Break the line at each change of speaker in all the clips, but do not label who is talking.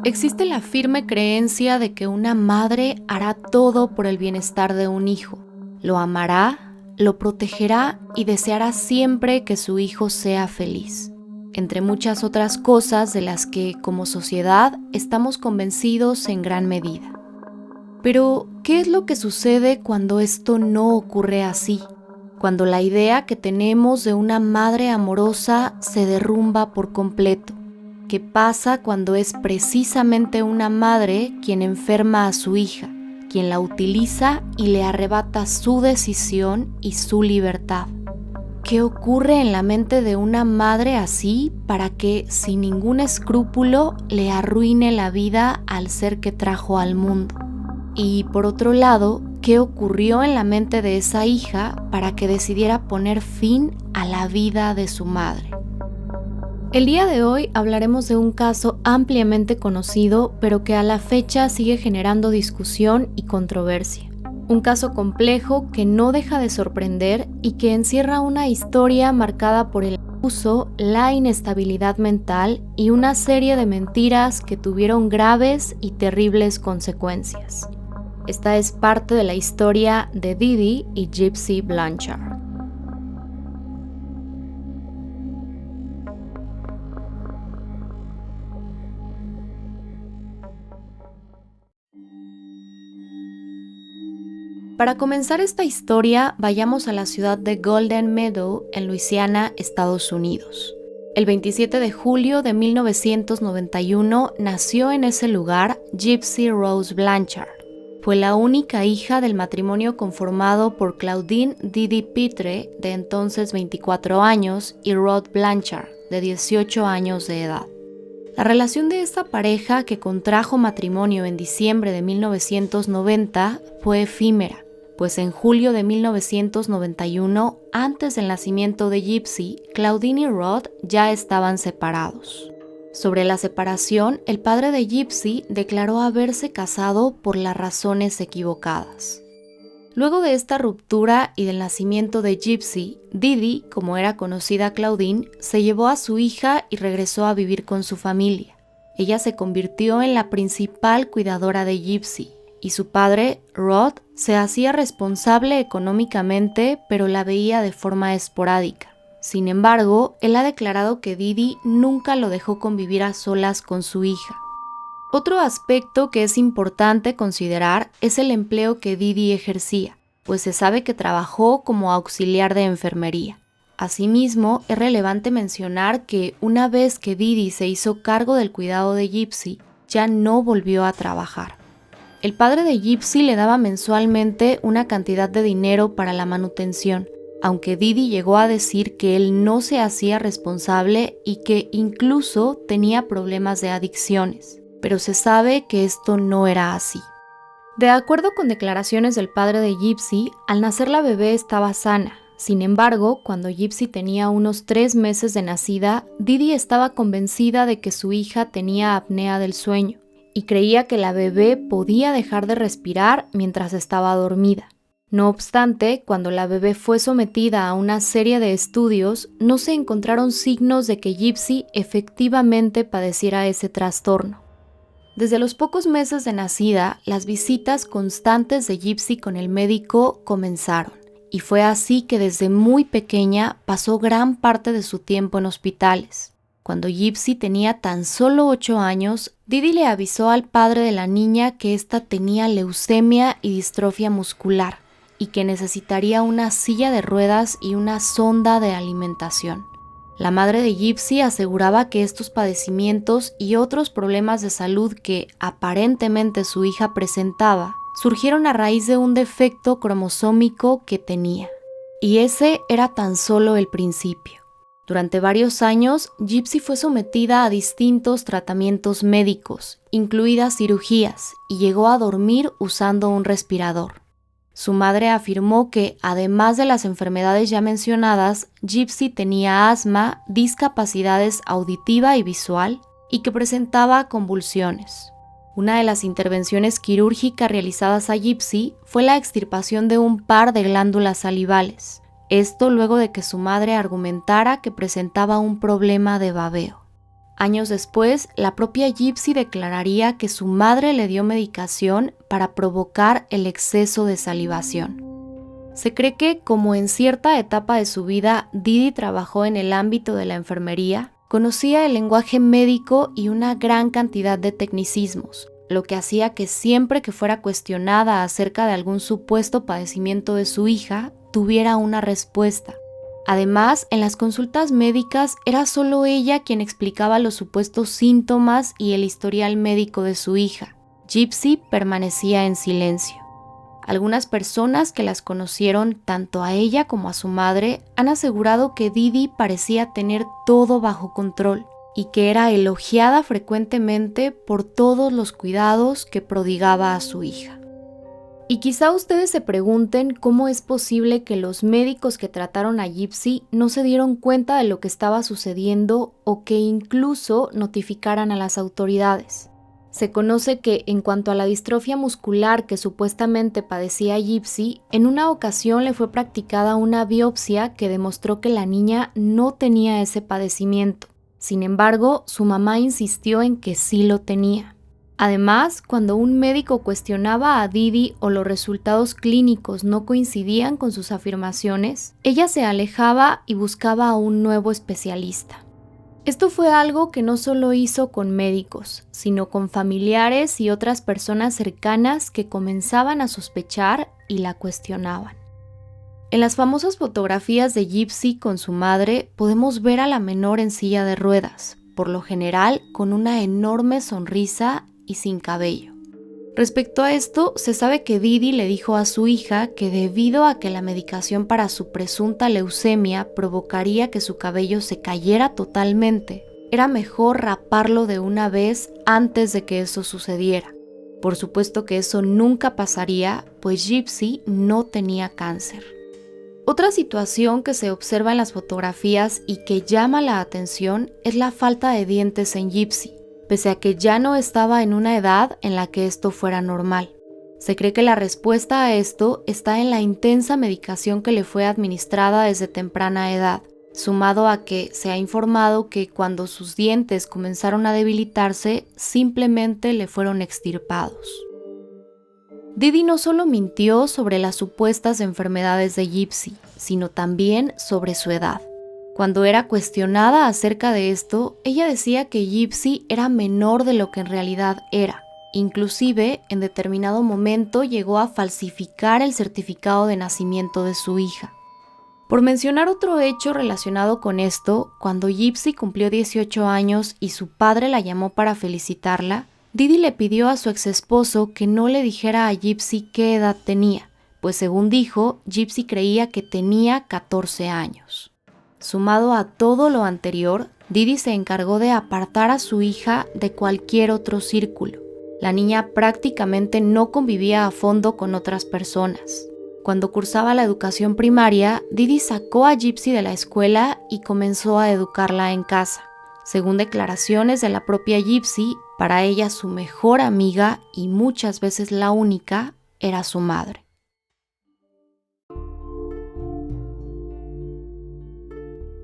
Existe la firme creencia de que una madre hará todo por el bienestar de un hijo. Lo amará, lo protegerá y deseará siempre que su hijo sea feliz. Entre muchas otras cosas de las que, como sociedad, estamos convencidos en gran medida. Pero, ¿qué es lo que sucede cuando esto no ocurre así? Cuando la idea que tenemos de una madre amorosa se derrumba por completo. ¿Qué pasa cuando es precisamente una madre quien enferma a su hija, quien la utiliza y le arrebata su decisión y su libertad? ¿Qué ocurre en la mente de una madre así para que, sin ningún escrúpulo, le arruine la vida al ser que trajo al mundo? Y por otro lado, ¿qué ocurrió en la mente de esa hija para que decidiera poner fin a la vida de su madre? El día de hoy hablaremos de un caso ampliamente conocido, pero que a la fecha sigue generando discusión y controversia. Un caso complejo que no deja de sorprender y que encierra una historia marcada por el abuso, la inestabilidad mental y una serie de mentiras que tuvieron graves y terribles consecuencias. Esta es parte de la historia de Didi y Gypsy Blanchard. Para comenzar esta historia, vayamos a la ciudad de Golden Meadow, en Luisiana, Estados Unidos. El 27 de julio de 1991 nació en ese lugar Gypsy Rose Blanchard. Fue la única hija del matrimonio conformado por Claudine Didi Pitre, de entonces 24 años, y Rod Blanchard, de 18 años de edad. La relación de esta pareja, que contrajo matrimonio en diciembre de 1990, fue efímera, pues en julio de 1991, antes del nacimiento de Gypsy, Claudine y Rod ya estaban separados. Sobre la separación, el padre de Gypsy declaró haberse casado por las razones equivocadas. Luego de esta ruptura y del nacimiento de Gypsy, Didi, como era conocida Claudine, se llevó a su hija y regresó a vivir con su familia. Ella se convirtió en la principal cuidadora de Gypsy, y su padre, Rod, se hacía responsable económicamente, pero la veía de forma esporádica. Sin embargo, él ha declarado que Didi nunca lo dejó convivir a solas con su hija. Otro aspecto que es importante considerar es el empleo que Didi ejercía, pues se sabe que trabajó como auxiliar de enfermería. Asimismo, es relevante mencionar que una vez que Didi se hizo cargo del cuidado de Gypsy, ya no volvió a trabajar. El padre de Gypsy le daba mensualmente una cantidad de dinero para la manutención, aunque Didi llegó a decir que él no se hacía responsable y que incluso tenía problemas de adicciones, pero se sabe que esto no era así. De acuerdo con declaraciones del padre de Gypsy, al nacer la bebé estaba sana. Sin embargo, cuando Gypsy tenía unos 3 meses de nacida, Didi estaba convencida de que su hija tenía apnea del sueño y creía que la bebé podía dejar de respirar mientras estaba dormida. No obstante, cuando la bebé fue sometida a una serie de estudios, no se encontraron signos de que Gypsy efectivamente padeciera ese trastorno. Desde los pocos meses de nacida, las visitas constantes de Gypsy con el médico comenzaron, y fue así que desde muy pequeña pasó gran parte de su tiempo en hospitales. Cuando Gypsy tenía tan solo 8 años, Didi le avisó al padre de la niña que ésta tenía leucemia y distrofia muscular, y que necesitaría una silla de ruedas y una sonda de alimentación. La madre de Gypsy aseguraba que estos padecimientos y otros problemas de salud que aparentemente su hija presentaba surgieron a raíz de un defecto cromosómico que tenía. Y ese era tan solo el principio. Durante varios años, Gypsy fue sometida a distintos tratamientos médicos, incluidas cirugías, y llegó a dormir usando un respirador. Su madre afirmó que, además de las enfermedades ya mencionadas, Gypsy tenía asma, discapacidades auditiva y visual, y que presentaba convulsiones. Una de las intervenciones quirúrgicas realizadas a Gypsy fue la extirpación de un par de glándulas salivales. Esto luego de que su madre argumentara que presentaba un problema de babeo. Años después, la propia Gypsy declararía que su madre le dio medicación para provocar el exceso de salivación. Se cree que, como en cierta etapa de su vida, Didi trabajó en el ámbito de la enfermería, conocía el lenguaje médico y una gran cantidad de tecnicismos, lo que hacía que siempre que fuera cuestionada acerca de algún supuesto padecimiento de su hija, tuviera una respuesta. Además, en las consultas médicas era solo ella quien explicaba los supuestos síntomas y el historial médico de su hija. Gypsy permanecía en silencio. Algunas personas que las conocieron tanto a ella como a su madre han asegurado que Didi parecía tener todo bajo control y que era elogiada frecuentemente por todos los cuidados que prodigaba a su hija. Y quizá ustedes se pregunten cómo es posible que los médicos que trataron a Gypsy no se dieron cuenta de lo que estaba sucediendo o que incluso notificaran a las autoridades. Se conoce que, en cuanto a la distrofia muscular que supuestamente padecía Gypsy, en una ocasión le fue practicada una biopsia que demostró que la niña no tenía ese padecimiento. Sin embargo, su mamá insistió en que sí lo tenía. Además, cuando un médico cuestionaba a Didi o los resultados clínicos no coincidían con sus afirmaciones, ella se alejaba y buscaba a un nuevo especialista. Esto fue algo que no solo hizo con médicos, sino con familiares y otras personas cercanas que comenzaban a sospechar y la cuestionaban. En las famosas fotografías de Gypsy con su madre podemos ver a la menor en silla de ruedas, por lo general con una enorme sonrisa y sin cabello. Respecto a esto, se sabe que Didi le dijo a su hija que debido a que la medicación para su presunta leucemia provocaría que su cabello se cayera totalmente, era mejor raparlo de una vez antes de que eso sucediera. Por supuesto que eso nunca pasaría, pues Gypsy no tenía cáncer. Otra situación que se observa en las fotografías y que llama la atención es la falta de dientes en Gypsy, pese a que ya no estaba en una edad en la que esto fuera normal. Se cree que la respuesta a esto está en la intensa medicación que le fue administrada desde temprana edad, sumado a que se ha informado que cuando sus dientes comenzaron a debilitarse, simplemente le fueron extirpados. Didi no solo mintió sobre las supuestas enfermedades de Gypsy, sino también sobre su edad. Cuando era cuestionada acerca de esto, ella decía que Gypsy era menor de lo que en realidad era. Inclusive, en determinado momento llegó a falsificar el certificado de nacimiento de su hija. Por mencionar otro hecho relacionado con esto, cuando Gypsy cumplió 18 años y su padre la llamó para felicitarla, Didi le pidió a su exesposo que no le dijera a Gypsy qué edad tenía, pues según dijo, Gypsy creía que tenía 14 años. Sumado a todo lo anterior, Didi se encargó de apartar a su hija de cualquier otro círculo. La niña prácticamente no convivía a fondo con otras personas. Cuando cursaba la educación primaria, Didi sacó a Gypsy de la escuela y comenzó a educarla en casa. Según declaraciones de la propia Gypsy, para ella su mejor amiga y muchas veces la única era su madre.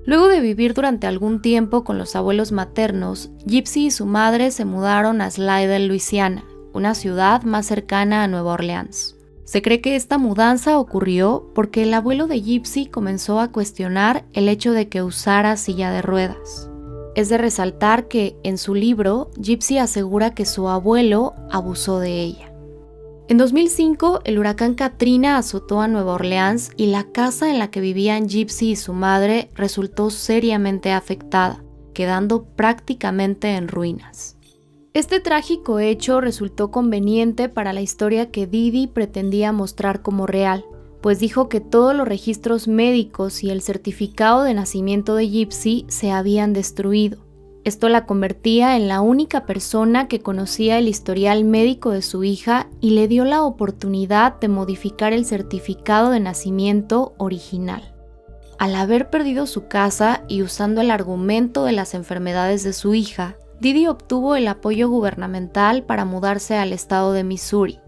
Luego de vivir durante algún tiempo con los abuelos maternos, Gypsy y su madre se mudaron a Slidell, Luisiana, una ciudad más cercana a Nueva Orleans. Se cree que esta mudanza ocurrió porque el abuelo de Gypsy comenzó a cuestionar el hecho de que usara silla de ruedas. Es de resaltar que, en su libro, Gypsy asegura que su abuelo abusó de ella. En 2005, el huracán Katrina azotó a Nueva Orleans y la casa en la que vivían Gypsy y su madre resultó seriamente afectada, quedando prácticamente en ruinas. Este trágico hecho resultó conveniente para la historia que Didi pretendía mostrar como real, pues dijo que todos los registros médicos y el certificado de nacimiento de Gypsy se habían destruido. Esto la convertía en la única persona que conocía el historial médico de su hija y le dio la oportunidad de modificar el certificado de nacimiento original. Al haber perdido su casa y usando el argumento de las enfermedades de su hija, Didi obtuvo el apoyo gubernamental para mudarse al estado de Missouri.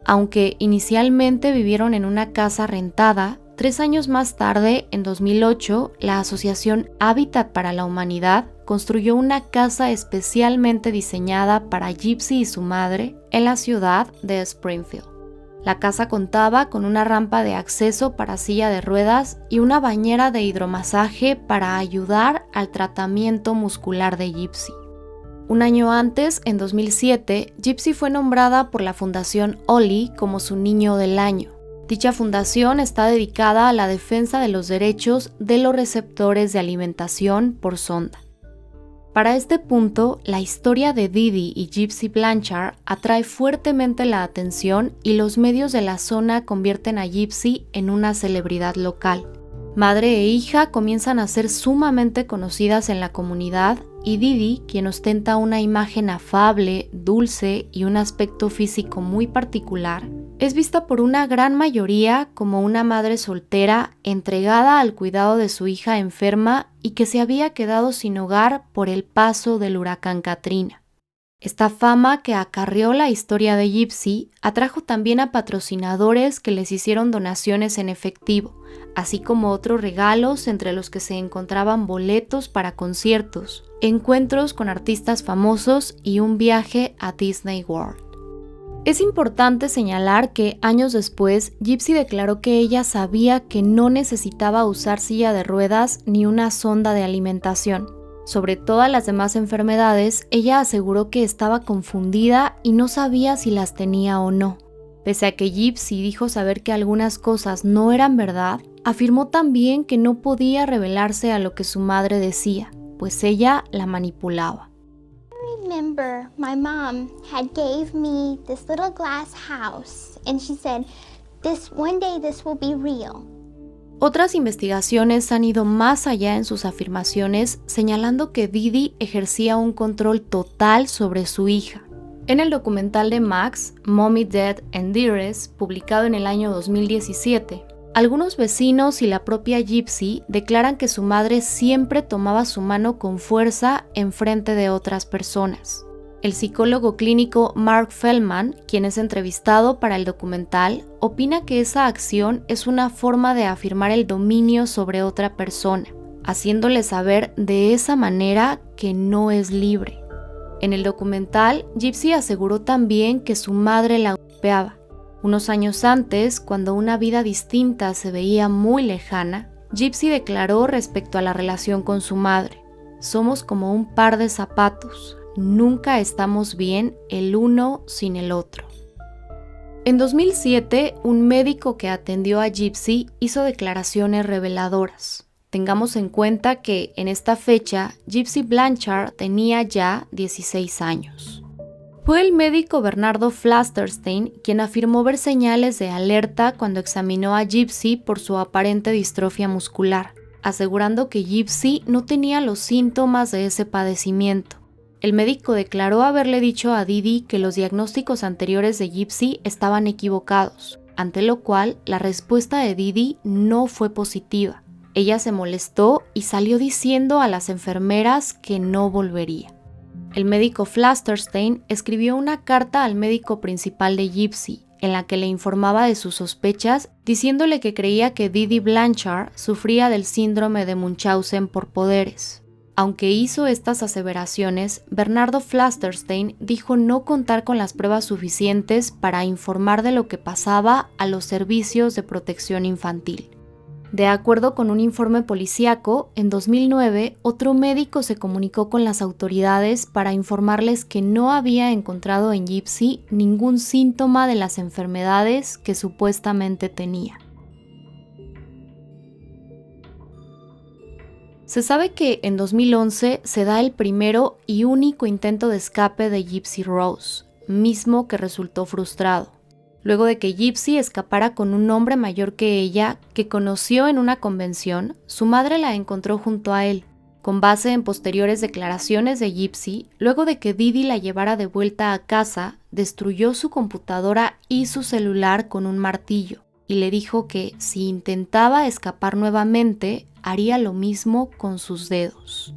Aunque inicialmente vivieron en una casa rentada, 3 años más tarde, en 2008, la asociación Hábitat para la Humanidad construyó una casa especialmente diseñada para Gypsy y su madre en la ciudad de Springfield. La casa contaba con una rampa de acceso para silla de ruedas y una bañera de hidromasaje para ayudar al tratamiento muscular de Gypsy. Un año antes, en 2007, Gypsy fue nombrada por la Fundación Ollie como su niño del año. Dicha fundación está dedicada a la defensa de los derechos de los receptores de alimentación por sonda. Para este punto, la historia de Didi y Gypsy Blanchard atrae fuertemente la atención y los medios de la zona convierten a Gypsy en una celebridad local. Madre e hija comienzan a ser sumamente conocidas en la comunidad y Didi, quien ostenta una imagen afable, dulce y un aspecto físico muy particular, es vista por una gran mayoría como una madre soltera entregada al cuidado de su hija enferma y que se había quedado sin hogar por el paso del huracán Katrina. Esta fama que acarreó la historia de Gypsy atrajo también a patrocinadores que les hicieron donaciones en efectivo, así como otros regalos entre los que se encontraban boletos para conciertos, encuentros con artistas famosos y un viaje a Disney World. Es importante señalar que años después, Gypsy declaró que ella sabía que no necesitaba usar silla de ruedas ni una sonda de alimentación. Sobre todas las demás enfermedades, ella aseguró que estaba confundida y no sabía si las tenía o no. Pese a que Gypsy dijo saber que algunas cosas no eran verdad, afirmó también que no podía revelarse a lo que su madre decía, pues ella la manipulaba.
I remember my mom had gave me this little glass house and she said, one day this will be real.
Otras investigaciones han ido más allá en sus afirmaciones, señalando que Didi ejercía un control total sobre su hija. En el documental de Max, Mommy, Dad and Dearest, publicado en el año 2017, algunos vecinos y la propia Gypsy declaran que su madre siempre tomaba su mano con fuerza en frente de otras personas. El psicólogo clínico Mark Feldman, quien es entrevistado para el documental, opina que esa acción es una forma de afirmar el dominio sobre otra persona, haciéndole saber de esa manera que no es libre. En el documental, Gypsy aseguró también que su madre la golpeaba. Unos años antes, cuando una vida distinta se veía muy lejana, Gypsy declaró respecto a la relación con su madre: "Somos como un par de zapatos, nunca estamos bien el uno sin el otro". En 2007, un médico que atendió a Gypsy hizo declaraciones reveladoras. Tengamos en cuenta que en esta fecha, Gypsy Blanchard tenía ya 16 años. Fue el médico Bernardo Flasterstein quien afirmó ver señales de alerta cuando examinó a Gypsy por su aparente distrofia muscular, asegurando que Gypsy no tenía los síntomas de ese padecimiento. El médico declaró haberle dicho a Didi que los diagnósticos anteriores de Gypsy estaban equivocados, ante lo cual la respuesta de Didi no fue positiva. Ella se molestó y salió diciendo a las enfermeras que no volvería. El médico Flasterstein escribió una carta al médico principal de Gypsy, en la que le informaba de sus sospechas, diciéndole que creía que Didi Blanchard sufría del síndrome de Munchausen por poderes. Aunque hizo estas aseveraciones, Bernardo Flasterstein dijo no contar con las pruebas suficientes para informar de lo que pasaba a los servicios de protección infantil. De acuerdo con un informe policíaco, en 2009, otro médico se comunicó con las autoridades para informarles que no había encontrado en Gypsy ningún síntoma de las enfermedades que supuestamente tenía. Se sabe que en 2011 se da el primero y único intento de escape de Gypsy Rose, mismo que resultó frustrado. Luego de que Gypsy escapara con un hombre mayor que ella, que conoció en una convención, su madre la encontró junto a él. Con base en posteriores declaraciones de Gypsy, luego de que Didi la llevara de vuelta a casa, destruyó su computadora y su celular con un martillo, y le dijo que si intentaba escapar nuevamente, haría lo mismo con sus dedos.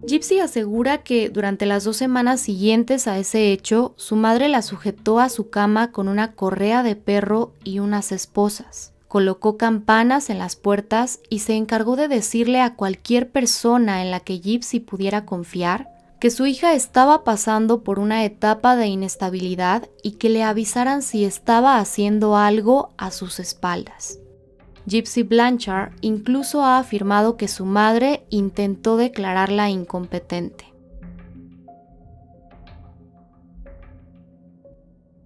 Gypsy asegura que durante las 2 semanas siguientes a ese hecho, su madre la sujetó a su cama con una correa de perro y unas esposas, colocó campanas en las puertas y se encargó de decirle a cualquier persona en la que Gypsy pudiera confiar que su hija estaba pasando por una etapa de inestabilidad y que le avisaran si estaba haciendo algo a sus espaldas. Gypsy Blanchard incluso ha afirmado que su madre intentó declararla incompetente.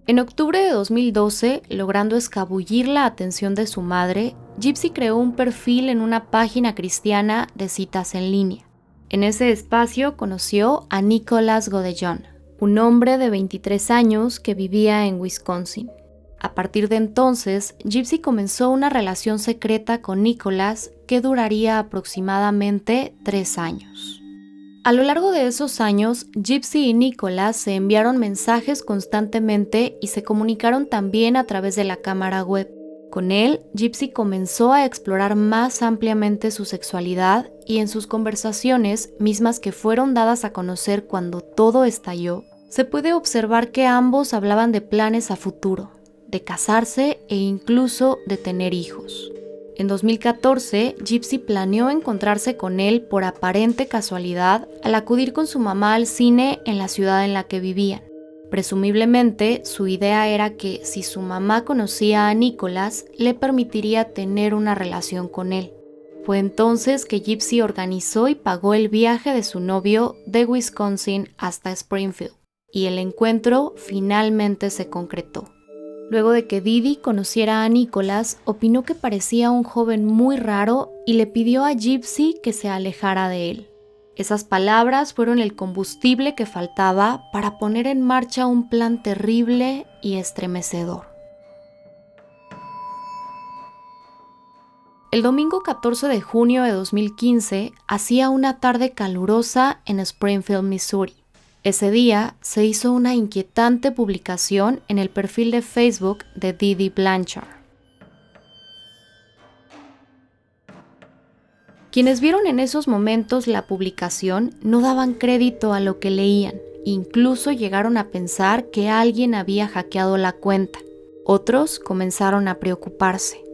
En octubre de 2012, logrando escabullir la atención de su madre, Gypsy creó un perfil en una página cristiana de citas en línea. En ese espacio conoció a Nicholas Godellón, un hombre de 23 años que vivía en Wisconsin. A partir de entonces, Gypsy comenzó una relación secreta con Nicholas que duraría aproximadamente 3 años. A lo largo de esos años, Gypsy y Nicholas se enviaron mensajes constantemente y se comunicaron también a través de la cámara web. Con él, Gypsy comenzó a explorar más ampliamente su sexualidad y en sus conversaciones, mismas que fueron dadas a conocer cuando todo estalló, se puede observar que ambos hablaban de planes a futuro, de casarse e incluso de tener hijos. En 2014, Gypsy planeó encontrarse con él por aparente casualidad al acudir con su mamá al cine en la ciudad en la que vivían. Presumiblemente, su idea era que si su mamá conocía a Nicholas, le permitiría tener una relación con él. Fue entonces que Gypsy organizó y pagó el viaje de su novio de Wisconsin hasta Springfield, y el encuentro finalmente se concretó. Luego de que Didi conociera a Nicholas, opinó que parecía un joven muy raro y le pidió a Gypsy que se alejara de él. Esas palabras fueron el combustible que faltaba para poner en marcha un plan terrible y estremecedor. El domingo 14 de junio de 2015 hacía una tarde calurosa en Springfield, Missouri. Ese día se hizo una inquietante publicación en el perfil de Facebook de Didi Blanchard. Quienes vieron en esos momentos la publicación no daban crédito a lo que leían, incluso llegaron a pensar que alguien había hackeado la cuenta. Otros comenzaron a preocuparse.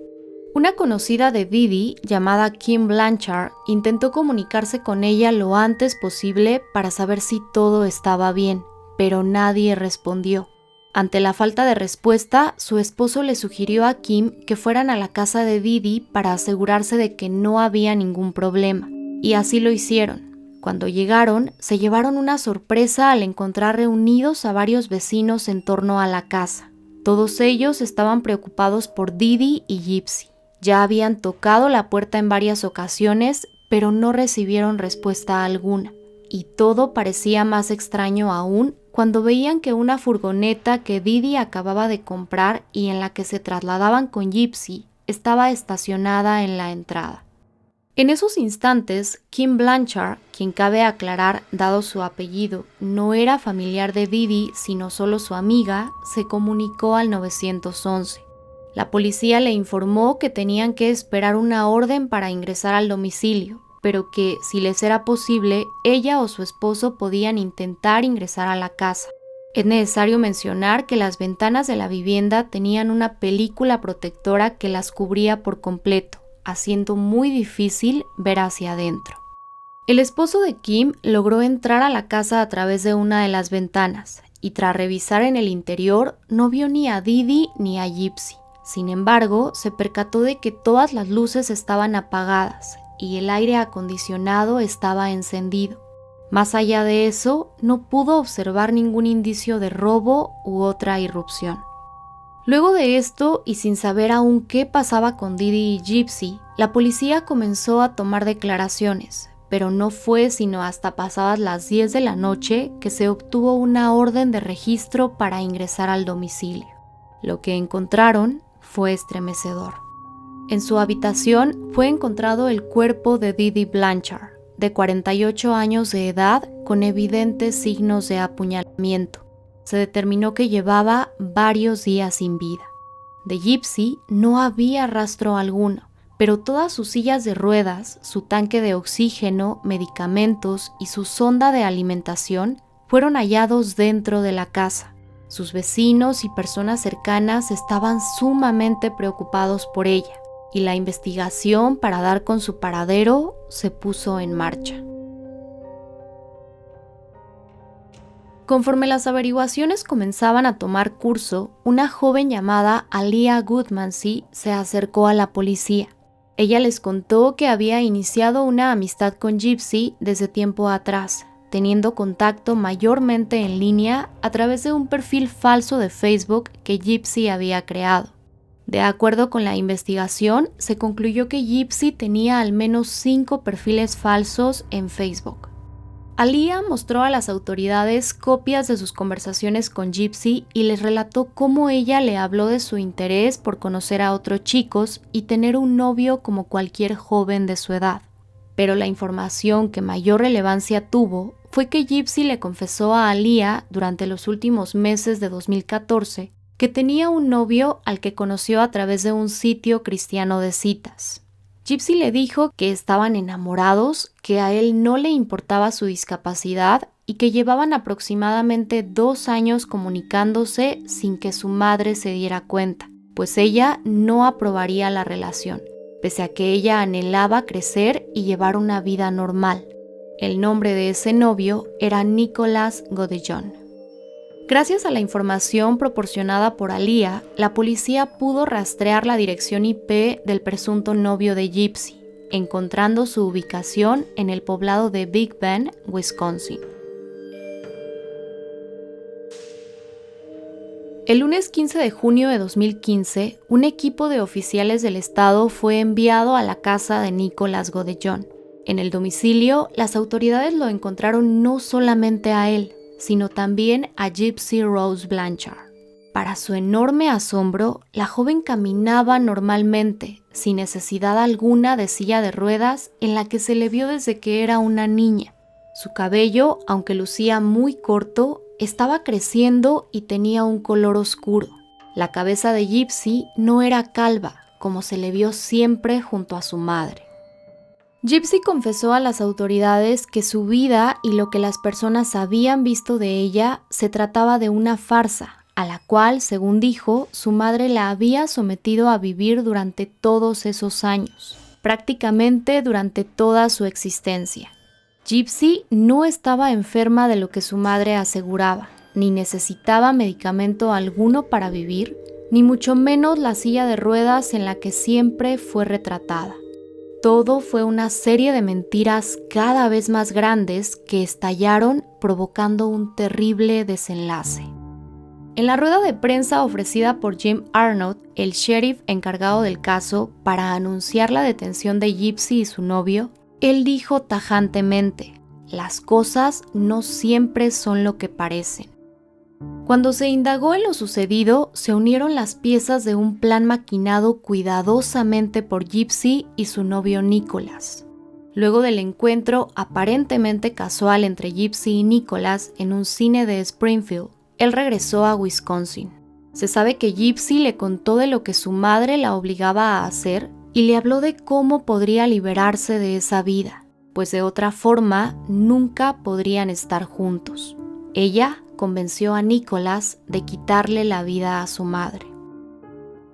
Una conocida de Didi, llamada Kim Blanchard, intentó comunicarse con ella lo antes posible para saber si todo estaba bien, pero nadie respondió. Ante la falta de respuesta, su esposo le sugirió a Kim que fueran a la casa de Didi para asegurarse de que no había ningún problema, y así lo hicieron. Cuando llegaron, se llevaron una sorpresa al encontrar reunidos a varios vecinos en torno a la casa. Todos ellos estaban preocupados por Didi y Gypsy. Ya habían tocado la puerta en varias ocasiones, pero no recibieron respuesta alguna. Y todo parecía más extraño aún cuando veían que una furgoneta que Didi acababa de comprar y en la que se trasladaban con Gypsy estaba estacionada en la entrada. En esos instantes, Kim Blanchard, quien cabe aclarar, dado su apellido, no era familiar de Didi, sino solo su amiga, se comunicó al 911. La policía le informó que tenían que esperar una orden para ingresar al domicilio, pero que, si les era posible, ella o su esposo podían intentar ingresar a la casa. Es necesario mencionar que las ventanas de la vivienda tenían una película protectora que las cubría por completo, haciendo muy difícil ver hacia adentro. El esposo de Kim logró entrar a la casa a través de una de las ventanas, y tras revisar en el interior, no vio ni a Didi ni a Gypsy. Sin embargo, se percató de que todas las luces estaban apagadas y el aire acondicionado estaba encendido. Más allá de eso, no pudo observar ningún indicio de robo u otra irrupción. Luego de esto, y sin saber aún qué pasaba con Didi y Gypsy, la policía comenzó a tomar declaraciones, pero no fue sino hasta pasadas las 10 de la noche que se obtuvo una orden de registro para ingresar al domicilio. Lo que encontraron fue estremecedor. En su habitación fue encontrado el cuerpo de Didi Blanchard, de 48 años de edad, con evidentes signos de apuñalamiento. Se determinó que llevaba varios días sin vida. De Gypsy no había rastro alguno, pero todas sus sillas de ruedas, su tanque de oxígeno, medicamentos y su sonda de alimentación fueron hallados dentro de la casa. Sus vecinos y personas cercanas estaban sumamente preocupados por ella, y la investigación para dar con su paradero se puso en marcha. Conforme las averiguaciones comenzaban a tomar curso, una joven llamada Aaliyah Goodmansey se acercó a la policía. Ella les contó que había iniciado una amistad con Gypsy desde tiempo atrás, teniendo contacto mayormente en línea a través de un perfil falso de Facebook que Gypsy había creado. De acuerdo con la investigación, se concluyó que Gypsy tenía al menos 5 perfiles falsos en Facebook. Aaliyah mostró a las autoridades copias de sus conversaciones con Gypsy y les relató cómo ella le habló de su interés por conocer a otros chicos y tener un novio como cualquier joven de su edad. Pero la información que mayor relevancia tuvo fue que Gypsy le confesó a Aaliyah durante los últimos meses de 2014 que tenía un novio al que conoció a través de un sitio cristiano de citas. Gypsy le dijo que estaban enamorados, que a él no le importaba su discapacidad y que llevaban aproximadamente 2 años comunicándose sin que su madre se diera cuenta, pues ella no aprobaría la relación, pese a que ella anhelaba crecer y llevar una vida normal. El nombre de ese novio era Nicholas Godillon. Gracias a la información proporcionada por Aaliyah, la policía pudo rastrear la dirección IP del presunto novio de Gypsy, encontrando su ubicación en el poblado de Big Bend, Wisconsin. El lunes 15 de junio de 2015, un equipo de oficiales del estado fue enviado a la casa de Nicholas Godillon. En el domicilio, las autoridades lo encontraron no solamente a él, sino también a Gypsy Rose Blanchard. Para su enorme asombro, la joven caminaba normalmente, sin necesidad alguna de silla de ruedas en la que se le vio desde que era una niña. Su cabello, aunque lucía muy corto, estaba creciendo y tenía un color oscuro. La cabeza de Gypsy no era calva, como se le vio siempre junto a su madre. Gypsy confesó a las autoridades que su vida y lo que las personas habían visto de ella se trataba de una farsa, a la cual, según dijo, su madre la había sometido a vivir durante todos esos años, prácticamente durante toda su existencia. Gypsy no estaba enferma de lo que su madre aseguraba, ni necesitaba medicamento alguno para vivir, ni mucho menos la silla de ruedas en la que siempre fue retratada. Todo fue una serie de mentiras cada vez más grandes que estallaron provocando un terrible desenlace. En la rueda de prensa ofrecida por Jim Arnott, el sheriff encargado del caso, para anunciar la detención de Gypsy y su novio, él dijo tajantemente: "Las cosas no siempre son lo que parecen". Cuando se indagó en lo sucedido, se unieron las piezas de un plan maquinado cuidadosamente por Gypsy y su novio Nicholas. Luego del encuentro aparentemente casual entre Gypsy y Nicholas en un cine de Springfield, él regresó a Wisconsin. Se sabe que Gypsy le contó de lo que su madre la obligaba a hacer y le habló de cómo podría liberarse de esa vida, pues de otra forma nunca podrían estar juntos. Ella convenció a Nicholas de quitarle la vida a su madre.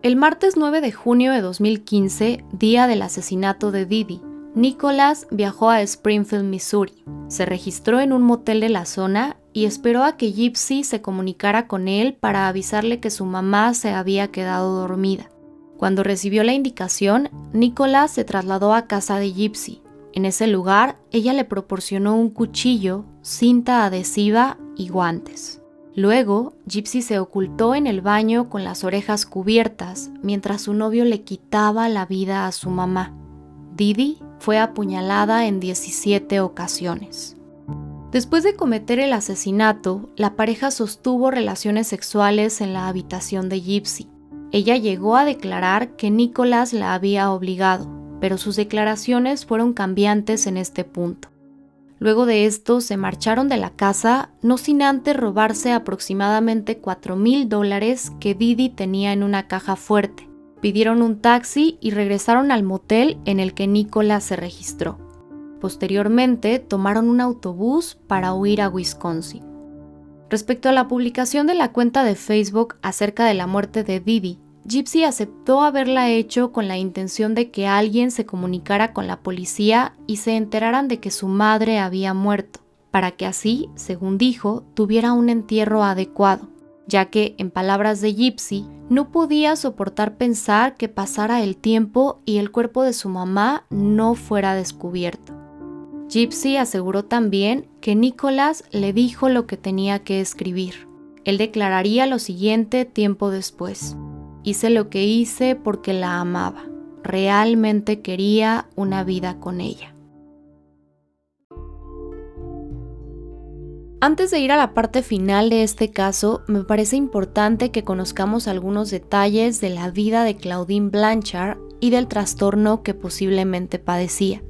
El martes 9 de junio de 2015, día del asesinato de Didi, Nicholas viajó a Springfield, Missouri. Se registró en un motel de la zona y esperó a que Gypsy se comunicara con él para avisarle que su mamá se había quedado dormida. Cuando recibió la indicación, Nicholas se trasladó a casa de Gypsy. En ese lugar, ella le proporcionó un cuchillo, cinta adhesiva y guantes. Luego, Gypsy se ocultó en el baño con las orejas cubiertas mientras su novio le quitaba la vida a su mamá. Didi fue apuñalada en 17 ocasiones. Después de cometer el asesinato, la pareja sostuvo relaciones sexuales en la habitación de Gypsy. Ella llegó a declarar que Nicholas la había obligado, pero sus declaraciones fueron cambiantes en este punto. Luego de esto se marcharon de la casa, no sin antes robarse aproximadamente $4,000 que Didi tenía en una caja fuerte. Pidieron un taxi y regresaron al motel en el que Nicholas se registró. Posteriormente tomaron un autobús para huir a Wisconsin. Respecto a la publicación de la cuenta de Facebook acerca de la muerte de Didi, Gypsy aceptó haberla hecho con la intención de que alguien se comunicara con la policía y se enteraran de que su madre había muerto, para que así, según dijo, tuviera un entierro adecuado, ya que, en palabras de Gypsy, no podía soportar pensar que pasara el tiempo y el cuerpo de su mamá no fuera descubierto. Gypsy aseguró también que Nicholas le dijo lo que tenía que escribir. Él declararía lo siguiente tiempo después: hice lo que hice porque la amaba. Realmente quería una vida con ella. Antes de ir a la parte final de este caso, me parece importante que conozcamos algunos detalles de la vida de Claudine Blanchard y del trastorno que posiblemente padecía.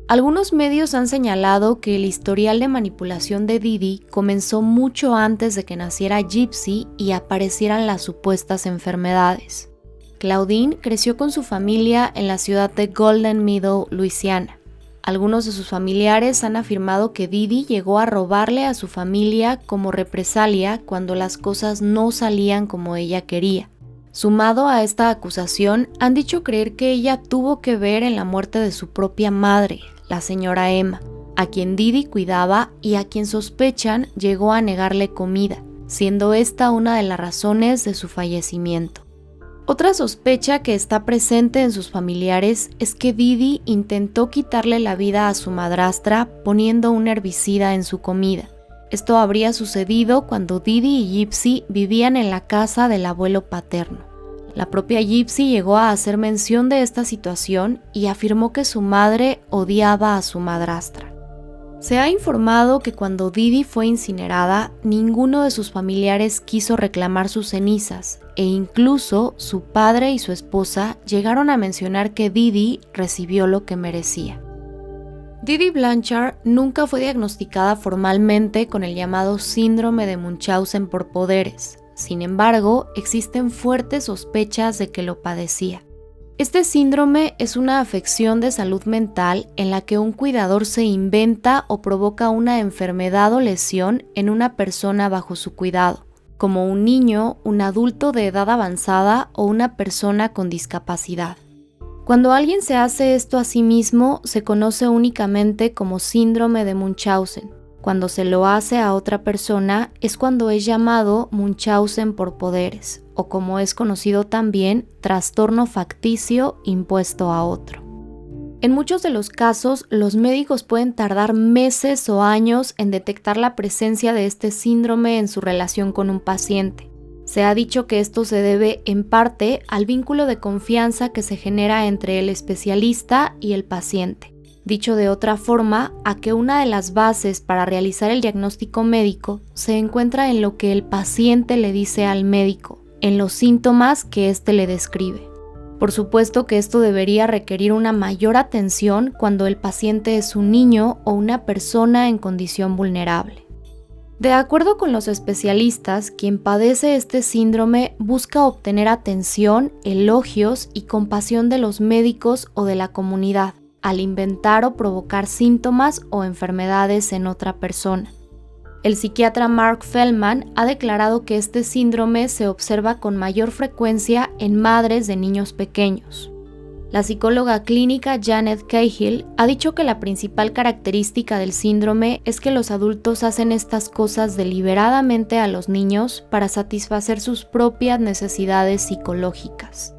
Algunos medios han señalado que el historial de manipulación de Didi comenzó mucho antes de que naciera Gypsy y aparecieran las supuestas enfermedades. Claudine creció con su familia en la ciudad de Golden Meadow, Luisiana. Algunos de sus familiares han afirmado que Didi llegó a robarle a su familia como represalia cuando las cosas no salían como ella quería. Sumado a esta acusación, han dicho creer que ella tuvo que ver en la muerte de su propia madre, la señora Emma, a quien Didi cuidaba y a quien sospechan llegó a negarle comida, siendo esta una de las razones de su fallecimiento. Otra sospecha que está presente en sus familiares es que Didi intentó quitarle la vida a su madrastra poniendo un herbicida en su comida. Esto habría sucedido cuando Didi y Gypsy vivían en la casa del abuelo paterno. La propia Gypsy llegó a hacer mención de esta situación y afirmó que su madre odiaba a su madrastra. Se ha informado que cuando Didi fue incinerada, ninguno de sus familiares quiso reclamar sus cenizas e incluso su padre y su esposa llegaron a mencionar que Didi recibió lo que merecía. Didi Blanchard nunca fue diagnosticada formalmente con el llamado síndrome de Munchausen por poderes. Sin embargo, existen fuertes sospechas de que lo padecía. Este síndrome es una afección de salud mental en la que un cuidador se inventa o provoca una enfermedad o lesión en una persona bajo su cuidado, como un niño, un adulto de edad avanzada o una persona con discapacidad. Cuando alguien se hace esto a sí mismo, se conoce únicamente como síndrome de Munchausen. Cuando se lo hace a otra persona es cuando es llamado Munchausen por poderes, o como es conocido también, trastorno facticio impuesto a otro. En muchos de los casos, los médicos pueden tardar meses o años en detectar la presencia de este síndrome en su relación con un paciente. Se ha dicho que esto se debe, en parte, al vínculo de confianza que se genera entre el especialista y el paciente. Dicho de otra forma, a que una de las bases para realizar el diagnóstico médico se encuentra en lo que el paciente le dice al médico, en los síntomas que éste le describe. Por supuesto que esto debería requerir una mayor atención cuando el paciente es un niño o una persona en condición vulnerable. De acuerdo con los especialistas, quien padece este síndrome busca obtener atención, elogios y compasión de los médicos o de la comunidad, al inventar o provocar síntomas o enfermedades en otra persona. El psiquiatra Mark Feldman ha declarado que este síndrome se observa con mayor frecuencia en madres de niños pequeños. La psicóloga clínica Janet Cahill ha dicho que la principal característica del síndrome es que los adultos hacen estas cosas deliberadamente a los niños para satisfacer sus propias necesidades psicológicas.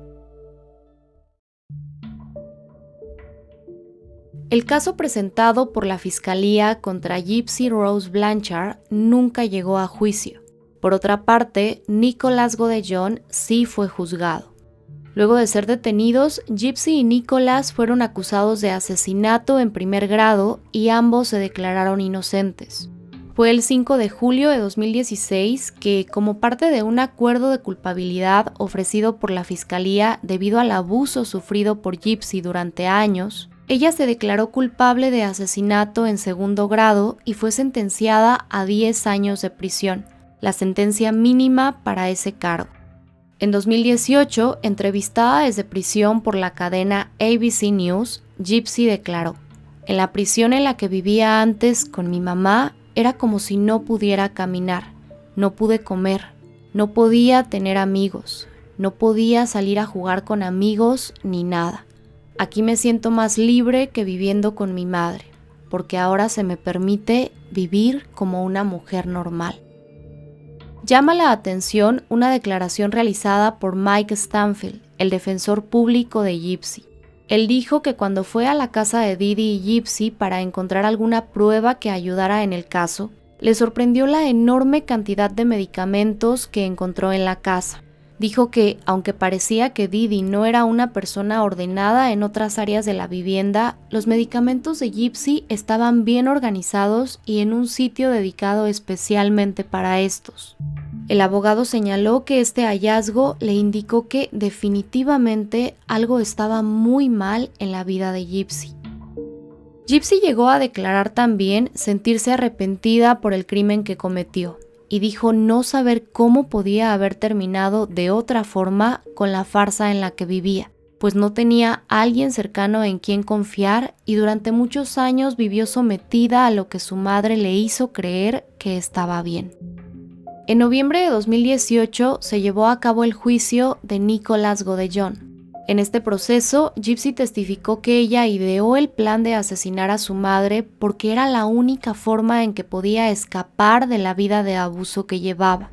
El caso presentado por la Fiscalía contra Gypsy Rose Blanchard nunca llegó a juicio. Por otra parte, Nicholas Godellón sí fue juzgado. Luego de ser detenidos, Gypsy y Nicholas fueron acusados de asesinato en primer grado y ambos se declararon inocentes. Fue el 5 de julio de 2016 que, como parte de un acuerdo de culpabilidad ofrecido por la Fiscalía debido al abuso sufrido por Gypsy durante años, ella se declaró culpable de asesinato en segundo grado y fue sentenciada a 10 años de prisión, la sentencia mínima para ese cargo. En 2018, entrevistada desde prisión por la cadena ABC News, Gypsy declaró: "En la prisión en la que vivía antes con mi mamá era como si no pudiera caminar, no pude comer, no podía tener amigos, No podía salir a jugar con amigos ni nada. Aquí me siento más libre que viviendo con mi madre, porque ahora se me permite vivir como una mujer normal. Llama la atención una declaración realizada por Mike Stanfield, el defensor público de Gypsy. Él dijo que cuando fue a la casa de Didi y Gypsy para encontrar alguna prueba que ayudara en el caso, le sorprendió la enorme cantidad de medicamentos que encontró en la casa. Dijo que, aunque parecía que Didi no era una persona ordenada en otras áreas de la vivienda, los medicamentos de Gypsy estaban bien organizados y en un sitio dedicado especialmente para estos. El abogado señaló que este hallazgo le indicó que definitivamente algo estaba muy mal en la vida de Gypsy. Gypsy llegó a declarar también sentirse arrepentida por el crimen que cometió y dijo no saber cómo podía haber terminado de otra forma con la farsa en la que vivía, pues no tenía a alguien cercano en quien confiar y durante muchos años vivió sometida a lo que su madre le hizo creer que estaba bien. En noviembre de 2018 se llevó a cabo el juicio de Nicholas Godellón. En este proceso, Gypsy testificó que ella ideó el plan de asesinar a su madre porque era la única forma en que podía escapar de la vida de abuso que llevaba.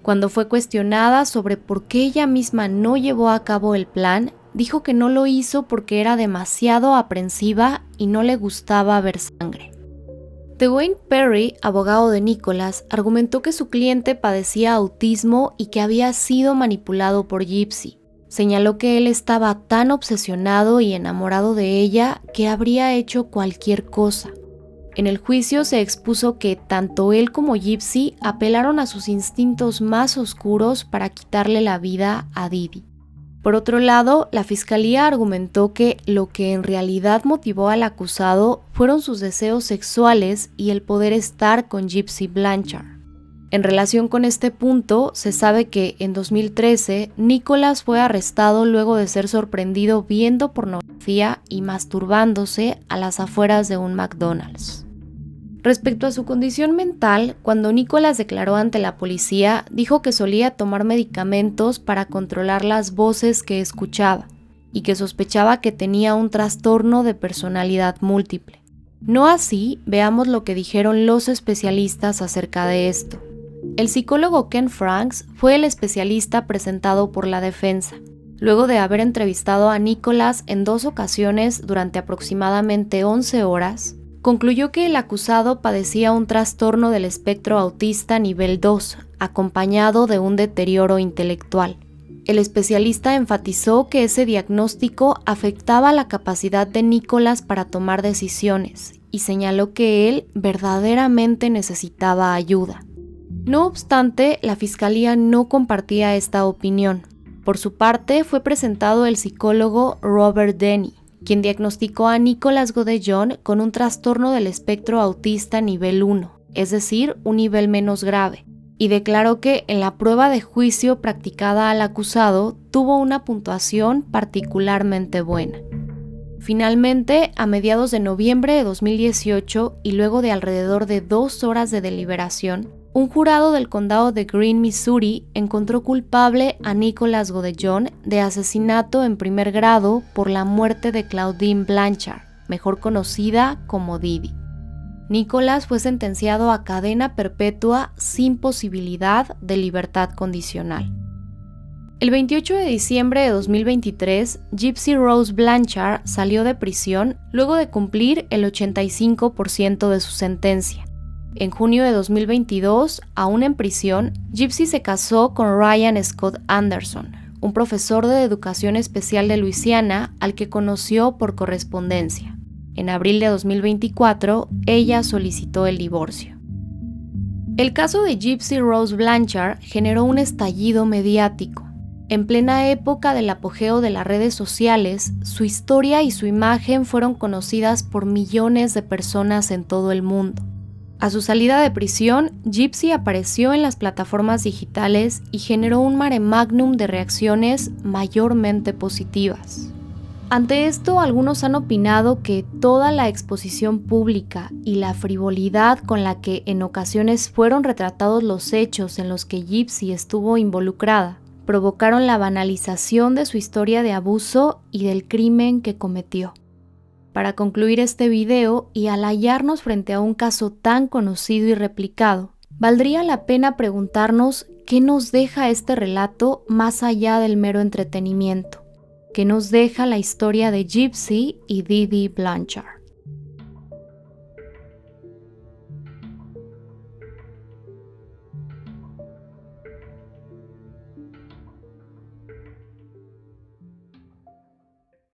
Cuando fue cuestionada sobre por qué ella misma no llevó a cabo el plan, dijo que no lo hizo porque era demasiado aprensiva y no le gustaba ver sangre. Dwayne Perry, abogado de Nicholas, argumentó que su cliente padecía autismo y que había sido manipulado por Gypsy. Señaló que él estaba tan obsesionado y enamorado de ella que habría hecho cualquier cosa. En el juicio se expuso que tanto él como Gypsy apelaron a sus instintos más oscuros para quitarle la vida a Didi. Por otro lado, la fiscalía argumentó que lo que en realidad motivó al acusado fueron sus deseos sexuales y el poder estar con Gypsy Blanchard. En relación con este punto, se sabe que en 2013, Nicholas fue arrestado luego de ser sorprendido viendo pornografía y masturbándose a las afueras de un McDonald's. Respecto a su condición mental, cuando Nicholas declaró ante la policía, dijo que solía tomar medicamentos para controlar las voces que escuchaba y que sospechaba que tenía un trastorno de personalidad múltiple. No así, veamos lo que dijeron los especialistas acerca de esto. El psicólogo Ken Franks fue el especialista presentado por la defensa. Luego de haber entrevistado a Nicholas en 2 ocasiones durante aproximadamente 11 horas, concluyó que el acusado padecía un trastorno del espectro autista nivel 2, acompañado de un deterioro intelectual. El especialista enfatizó que ese diagnóstico afectaba la capacidad de Nicholas para tomar decisiones y señaló que él verdaderamente necesitaba ayuda. No obstante, la fiscalía no compartía esta opinión. Por su parte, fue presentado el psicólogo Robert Denny, quien diagnosticó a Nicholas Godellón con un trastorno del espectro autista nivel 1, es decir, un nivel menos grave, y declaró que en la prueba de juicio practicada al acusado tuvo una puntuación particularmente buena. Finalmente, a mediados de noviembre de 2018 y luego de alrededor de 2 horas de deliberación, un jurado del condado de Greene, Missouri, encontró culpable a Nicholas Godellón de asesinato en primer grado por la muerte de Claudine Blanchard, mejor conocida como Didi. Nicholas fue sentenciado a cadena perpetua sin posibilidad de libertad condicional. El 28 de diciembre de 2023, Gypsy Rose Blanchard salió de prisión luego de cumplir el 85% de su sentencia. En junio de 2022, aún en prisión, Gypsy se casó con Ryan Scott Anderson, un profesor de educación especial de Luisiana al que conoció por correspondencia. En abril de 2024, ella solicitó el divorcio. El caso de Gypsy Rose Blanchard generó un estallido mediático. En plena época del apogeo de las redes sociales, su historia y su imagen fueron conocidas por millones de personas en todo el mundo. A su salida de prisión, Gypsy apareció en las plataformas digitales y generó un mare magnum de reacciones mayormente positivas. Ante esto, algunos han opinado que toda la exposición pública y la frivolidad con la que en ocasiones fueron retratados los hechos en los que Gypsy estuvo involucrada provocaron la banalización de su historia de abuso y del crimen que cometió. Para concluir este video y al hallarnos frente a un caso tan conocido y replicado, valdría la pena preguntarnos qué nos deja este relato más allá del mero entretenimiento, qué nos deja la historia de Gypsy y Dee Dee Blanchard.